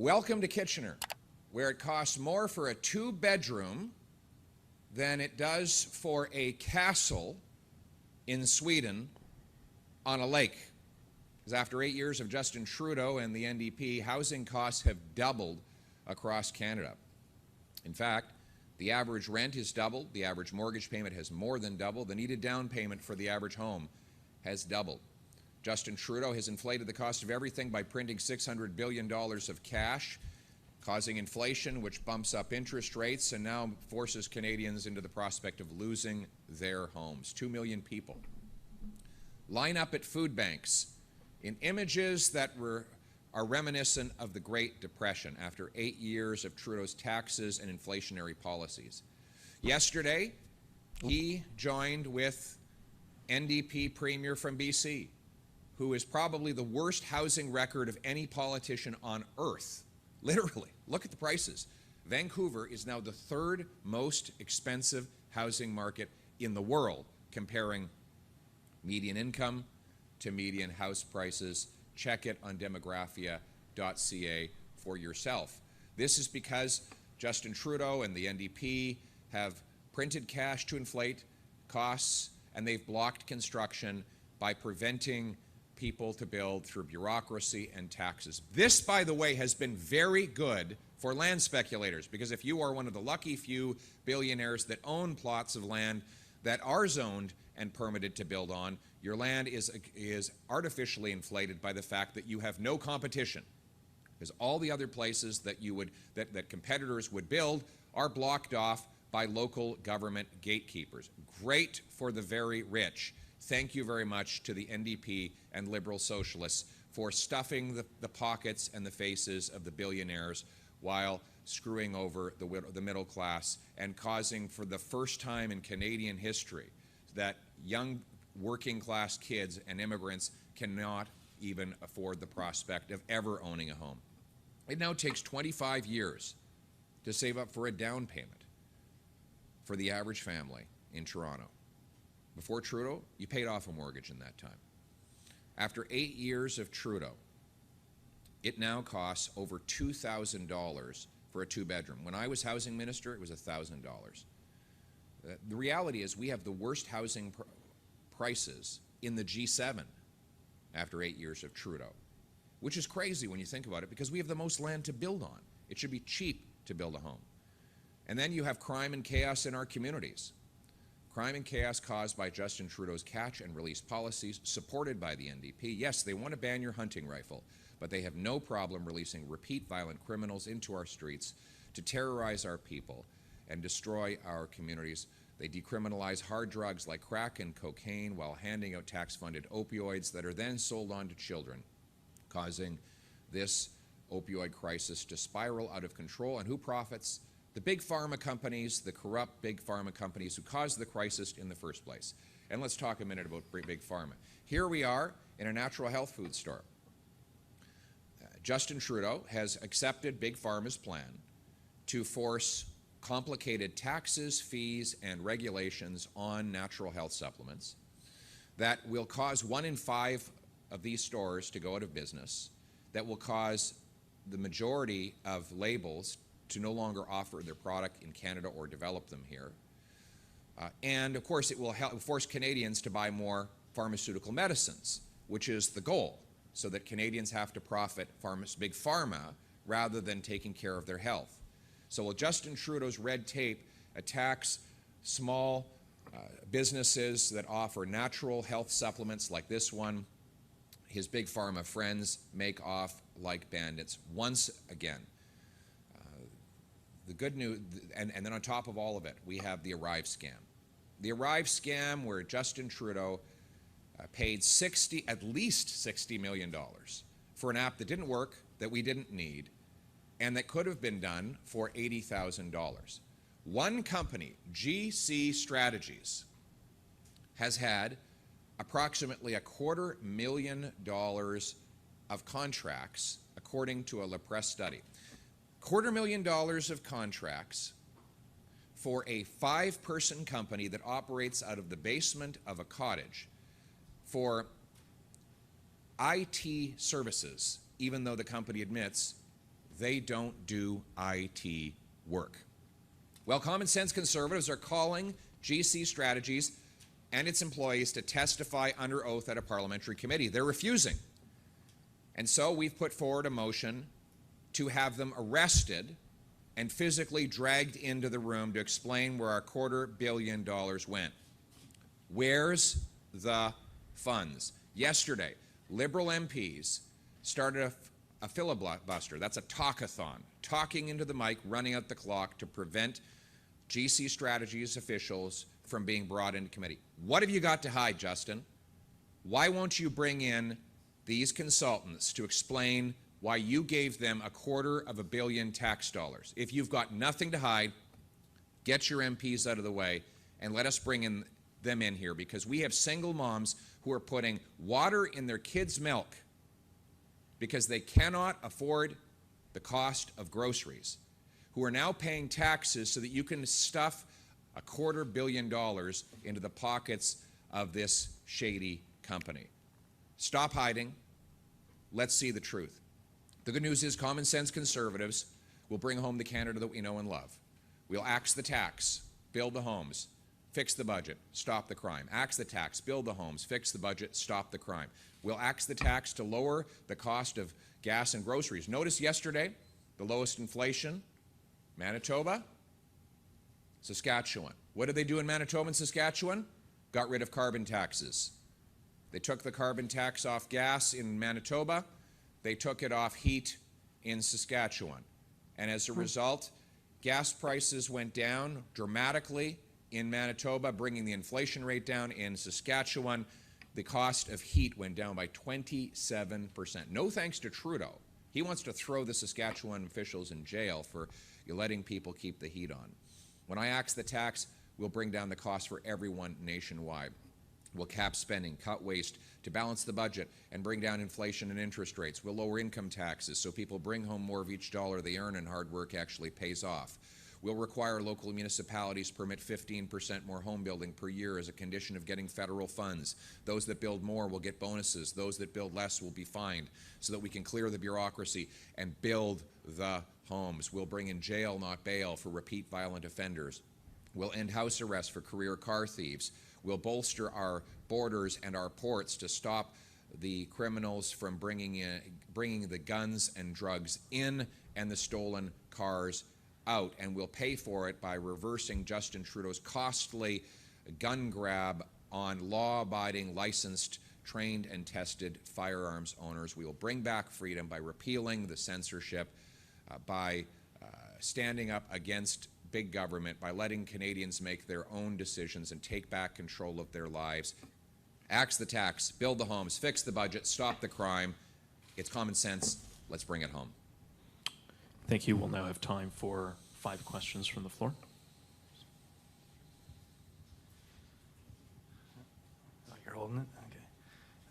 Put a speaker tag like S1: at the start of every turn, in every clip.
S1: Welcome to Kitchener, where it costs more for a 2-bedroom than it does for a castle in Sweden on a lake. Because after 8 years of Justin Trudeau and the NDP, housing costs have doubled across Canada. In fact, the average rent has doubled, the average mortgage payment has more than doubled, the needed down payment for the average home has doubled. Justin Trudeau has inflated the cost of everything by printing $600 billion of cash, causing inflation, which bumps up interest rates and now forces Canadians into the prospect of losing their homes. 2 million people line up at food banks in images that are reminiscent of the Great Depression after 8 years of Trudeau's taxes and inflationary policies. Yesterday, he joined with NDP Premier from BC, who is probably the worst housing record of any politician on earth. Literally, look at the prices. Vancouver is now the 3rd most expensive housing market in the world, comparing median income to median house prices. Check it on demographia.ca for yourself. This is because Justin Trudeau and the NDP have printed cash to inflate costs, and they've blocked construction by preventing people to build through bureaucracy and taxes. This, by the way, has been very good for land speculators, because if you are one of the lucky few billionaires that own plots of land that are zoned and permitted to build on, your land is artificially inflated by the fact that you have no competition, because all the other places that that competitors would build are blocked off by local government gatekeepers. Great for the very rich. Thank you very much to the NDP and Liberal Socialists for stuffing the pockets and the faces of the billionaires while screwing over the middle class and causing, for the first time in Canadian history, that young working class kids and immigrants cannot even afford the prospect of ever owning a home. It now takes 25 years to save up for a down payment for the average family in Toronto. Before Trudeau, you paid off a mortgage in that time. After 8 years of Trudeau, it now costs over $2,000 for a 2-bedroom. When I was housing minister, it was $1,000. The reality is we have the worst housing prices in the G7 after 8 years of Trudeau, which is crazy when you think about it, because we have the most land to build on. It should be cheap to build a home. And then you have crime and chaos in our communities. Crime and chaos caused by Justin Trudeau's catch and release policies, supported by the NDP. Yes, they want to ban your hunting rifle, but they have no problem releasing repeat violent criminals into our streets to terrorize our people and destroy our communities. They decriminalize hard drugs like crack and cocaine while handing out tax-funded opioids that are then sold on to children, causing this opioid crisis to spiral out of control. And who profits? The big pharma companies, the corrupt big pharma companies who caused the crisis in the first place. And let's talk a minute about big pharma. Here we are in a natural health food store. Justin Trudeau has accepted big pharma's plan to force complicated taxes, fees, and regulations on natural health supplements that will cause 1 in 5 of these stores to go out of business, that will cause the majority of labels to no longer offer their product in Canada or develop them here. And of course, it will force Canadians to buy more pharmaceutical medicines, which is the goal, so that Canadians have to profit big pharma rather than taking care of their health. So while Justin Trudeau's red tape attacks small businesses that offer natural health supplements like this one, his big pharma friends make off like bandits once again. The good news, and then on top of all of it, we have the Arrive scam. The Arrive scam, where Justin Trudeau paid at least $60 million for an app that didn't work, that we didn't need, and that could have been done for $80,000. One company, GC Strategies, has had approximately $250,000 of contracts, according to a La Presse study. $250,000 of contracts for a 5-person company that operates out of the basement of a cottage for IT services, even though the company admits they don't do IT work. Well, Common Sense Conservatives are calling GC Strategies and its employees to testify under oath at a parliamentary committee. They're refusing. And so we've put forward a motion to have them arrested and physically dragged into the room to explain where our $250 million went. Where's the funds? Yesterday, Liberal MPs started a filibuster. That's a talkathon, talking into the mic, running out the clock to prevent GC Strategies officials from being brought into committee. What have you got to hide, Justin? Why won't you bring in these consultants to explain why you gave them $250 million tax dollars? If you've got nothing to hide, get your MPs out of the way and let us bring them in here, because we have single moms who are putting water in their kids' milk because they cannot afford the cost of groceries, who are now paying taxes so that you can stuff $250 million into the pockets of this shady company. Stop hiding. Let's see the truth. The good news is Common Sense Conservatives will bring home the Canada that we know and love. We'll axe the tax, build the homes, fix the budget, stop the crime. Axe the tax, build the homes, fix the budget, stop the crime. We'll axe the tax to lower the cost of gas and groceries. Notice yesterday, the lowest inflation, Manitoba, Saskatchewan. What did they do in Manitoba and Saskatchewan? Got rid of carbon taxes. They took the carbon tax off gas in Manitoba. They took it off heat in Saskatchewan. And as a result, gas prices went down dramatically in Manitoba, bringing the inflation rate down. In Saskatchewan, the cost of heat went down by 27%. No thanks to Trudeau. He wants to throw the Saskatchewan officials in jail for letting people keep the heat on. When I axe the tax, we'll bring down the cost for everyone nationwide. We'll cap spending, cut waste to balance the budget and bring down inflation and interest rates. We'll lower income taxes so people bring home more of each dollar they earn and hard work actually pays off. We'll require local municipalities permit 15% more home building per year as a condition of getting federal funds. Those that build more will get bonuses. Those that build less will be fined, so that we can clear the bureaucracy and build the homes. We'll bring in jail, not bail, for repeat violent offenders. We'll end house arrest for career car thieves. We'll bolster our borders and our ports to stop the criminals from bringing the guns and drugs in and the stolen cars out. And we'll pay for it by reversing Justin Trudeau's costly gun grab on law-abiding, licensed, trained and tested firearms owners. We will bring back freedom by repealing the censorship, by standing up against big government, by letting Canadians make their own decisions and take back control of their lives. Axe the tax, build the homes, fix the budget, stop the crime. It's common sense. Let's bring it home.
S2: Thank you. We'll now have time for 5 questions from the floor.
S3: Oh, you're holding it?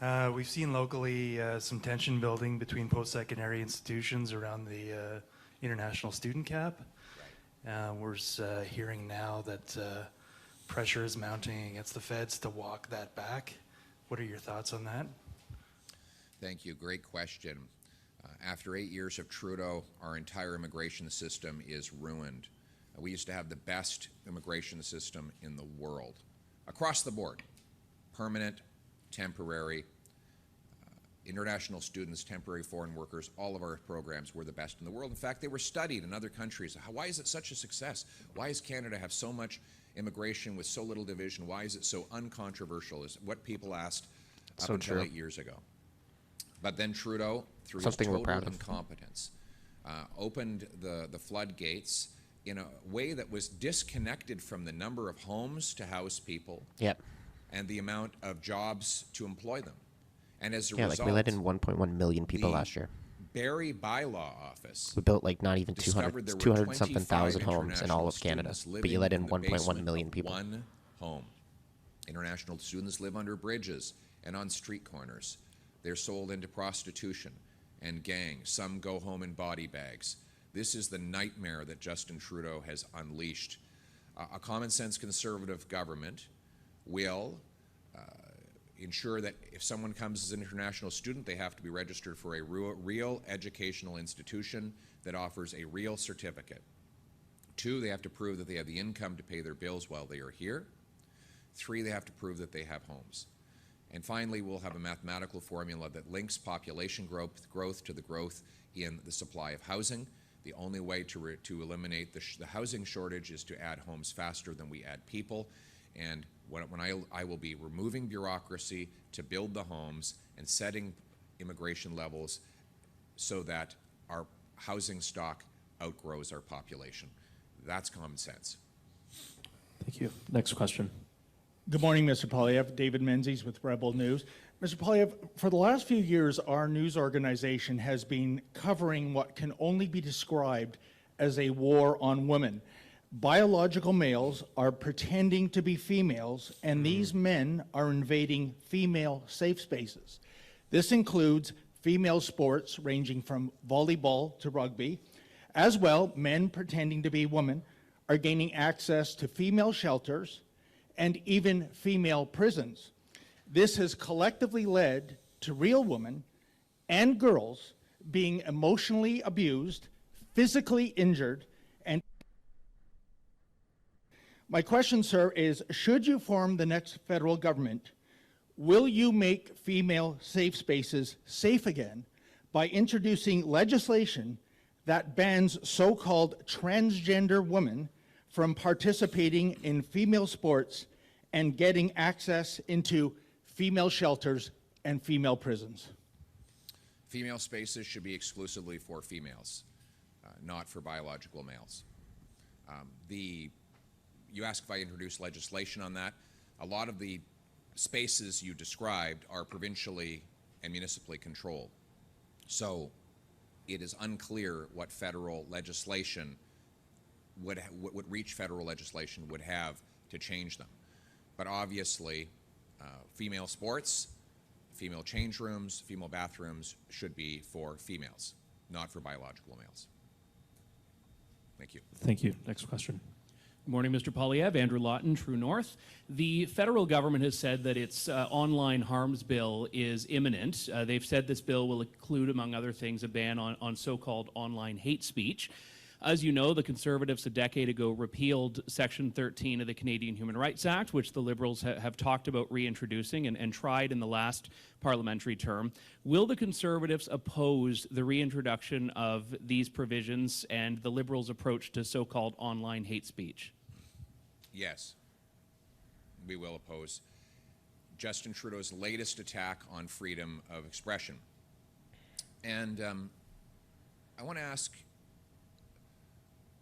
S3: Okay. We've seen locally some tension building between post-secondary institutions around the international student cap. We're hearing now that pressure is mounting against the feds to walk that back. What are your thoughts on that?
S1: Thank you. Great question. After 8 years of Trudeau, our entire immigration system is ruined. We used to have the best immigration system in the world, across the board. Permanent, temporary, international students, temporary foreign workers, all of our programs were the best in the world. In fact, they were studied in other countries. Why is it such a success? Why does Canada have so much immigration with so little division? Why is it so uncontroversial? Is what people asked up until 8 years ago. But then Trudeau, through his total incompetence, opened the floodgates in a way that was disconnected from the number of homes to house people and the amount of jobs to employ them. And as a result,
S4: like we let in 1.1 million people last year.
S1: Barrie Bylaw Office.
S4: We built like not even 200 something thousand homes in all of Canada, but you let in 1.1 million people.
S1: One home. International students live under bridges and on street corners. They're sold into prostitution and gangs. Some go home in body bags. This is the nightmare that Justin Trudeau has unleashed. A common sense conservative government will ensure that if someone comes as an international student, they have to be registered for a real educational institution that offers a real certificate. 2, they have to prove that they have the income to pay their bills while they are here. 3, they have to prove that they have homes. And finally, we'll have a mathematical formula that links population growth to the growth in the supply of housing. The only way to eliminate the housing shortage is to add homes faster than we add people. And when I will be removing bureaucracy to build the homes and setting immigration levels so that our housing stock outgrows our population. That's common sense.
S2: Thank you. Next question.
S5: Good morning, Mr. Poilievre. David Menzies with Rebel News. Mr. Poilievre, for the last few years, our news organization has been covering what can only be described as a war on women. Biological males are pretending to be females, and these men are invading female safe spaces. This includes female sports ranging from volleyball to rugby. As well, men pretending to be women are gaining access to female shelters and even female prisons. This has collectively led to real women and girls being emotionally abused, physically injured, and my question, sir, is should you form the next federal government, will you make female safe spaces safe again by introducing legislation that bans so-called transgender women from participating in female sports and getting access into female shelters and female prisons?
S1: Female spaces should be exclusively for females, not for biological males. You asked if I introduced legislation on that. A lot of the spaces you described are provincially and municipally controlled. So it is unclear what federal legislation what reach federal legislation would have to change them. But obviously, female sports, female change rooms, female bathrooms should be for females, not for biological males. Thank you.
S2: Thank you. Next question.
S6: Good morning, Mr. Poilievre. Andrew Lawton, True North. The federal government has said that its online harms bill is imminent. They've said this bill will include, among other things, a ban on so-called online hate speech. As you know, the Conservatives a decade ago repealed Section 13 of the Canadian Human Rights Act, which the Liberals have talked about reintroducing and tried in the last parliamentary term. Will the Conservatives oppose the reintroduction of these provisions and the Liberals' approach to so-called online hate speech?
S1: Yes, we will oppose Justin Trudeau's latest attack on freedom of expression. And I want to ask,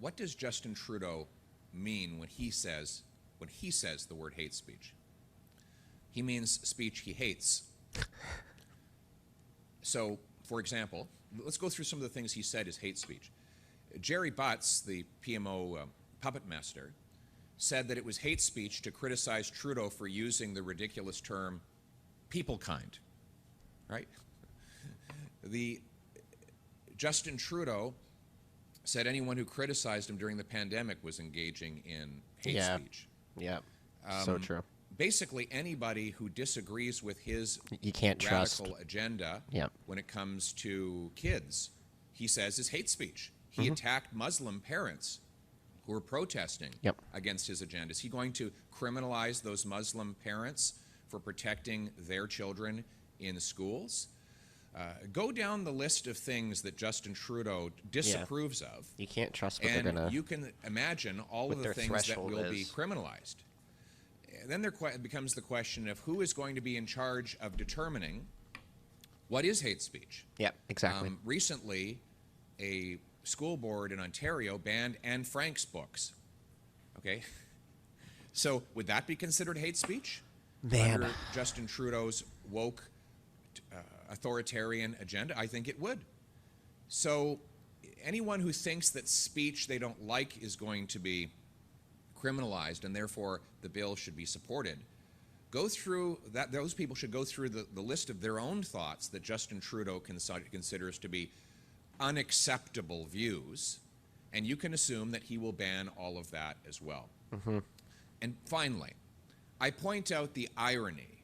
S1: what does Justin Trudeau mean when he says the word hate speech? He means speech he hates. So, for example, let's go through some of the things he said is hate speech. Jerry Butts, the PMO puppet master, said that it was hate speech to criticize Trudeau for using the ridiculous term people kind, right? Justin Trudeau said anyone who criticized him during the pandemic was engaging in hate speech.
S4: Yeah, so true.
S1: Basically, anybody who disagrees with his
S4: you can't
S1: radical agenda when it comes to kids, he says is hate speech. He attacked Muslim parents who were protesting against his agenda. Is he going to criminalize those Muslim parents for protecting their children in schools? Go down the list of things that Justin Trudeau disapproves of.
S4: You can't trust what they're going to...
S1: And you can imagine all of the things that will be criminalized. And then there becomes the question of who is going to be in charge of determining what is hate speech.
S4: Yeah, exactly.
S1: Recently, a school board in Ontario banned Anne Frank's books. Okay? So would that be considered hate speech? Under Justin Trudeau's woke authoritarian agenda? I think it would. So anyone who thinks that speech they don't like is going to be criminalized and therefore the bill should be supported, go through that. Those people should go through the list of their own thoughts that Justin Trudeau considers to be unacceptable views, and you can assume that he will ban all of that as well. And finally, I point out the irony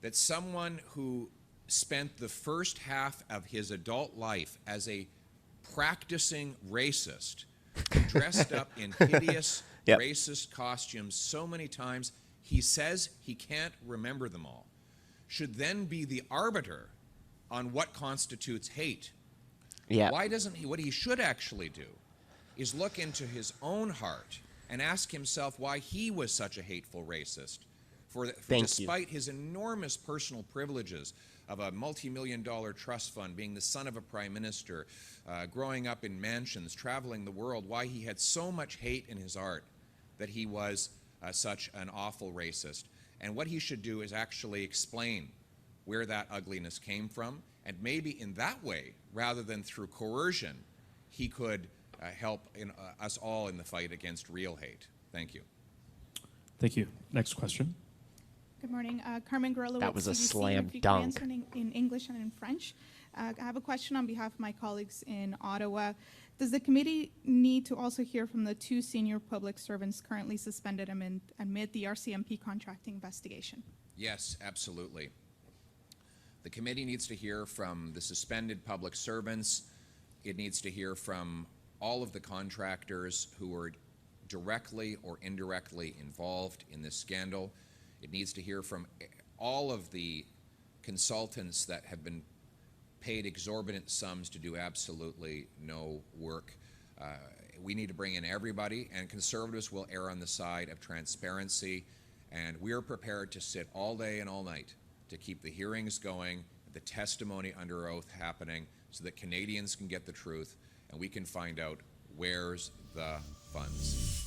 S1: that someone who spent the first half of his adult life as a practicing racist, dressed up in hideous racist costumes so many times, he says he can't remember them all, should then be the arbiter on what constitutes hate.
S4: Yeah.
S1: Why doesn't he? What he should actually do is look into his own heart and ask himself why he was such a hateful racist. Despite his enormous personal privileges of a multi-million-dollar trust fund, being the son of a prime minister, growing up in mansions, traveling the world, why he had so much hate in his heart that he was such an awful racist. And what he should do is actually explain where that ugliness came from, and maybe in that way, rather than through coercion, he could help us all in the fight against real hate. Thank you.
S2: Thank you. Next question.
S7: Good morning. Carmen Guerrero.
S4: That was a
S7: CBC.
S4: slam
S7: If you could
S4: dunk.
S7: answer in English and in French. I have a question on behalf of my colleagues in Ottawa. Does the committee need to also hear from the 2 senior public servants currently suspended amid the RCMP contracting investigation?
S1: Yes, absolutely. The committee needs to hear from the suspended public servants. It needs to hear from all of the contractors who were directly or indirectly involved in this scandal. It needs to hear from all of the consultants that have been paid exorbitant sums to do absolutely no work. We need to bring in everybody, and Conservatives will err on the side of transparency, and we're prepared to sit all day and all night to keep the hearings going, the testimony under oath happening, so that Canadians can get the truth and we can find out where's the funds.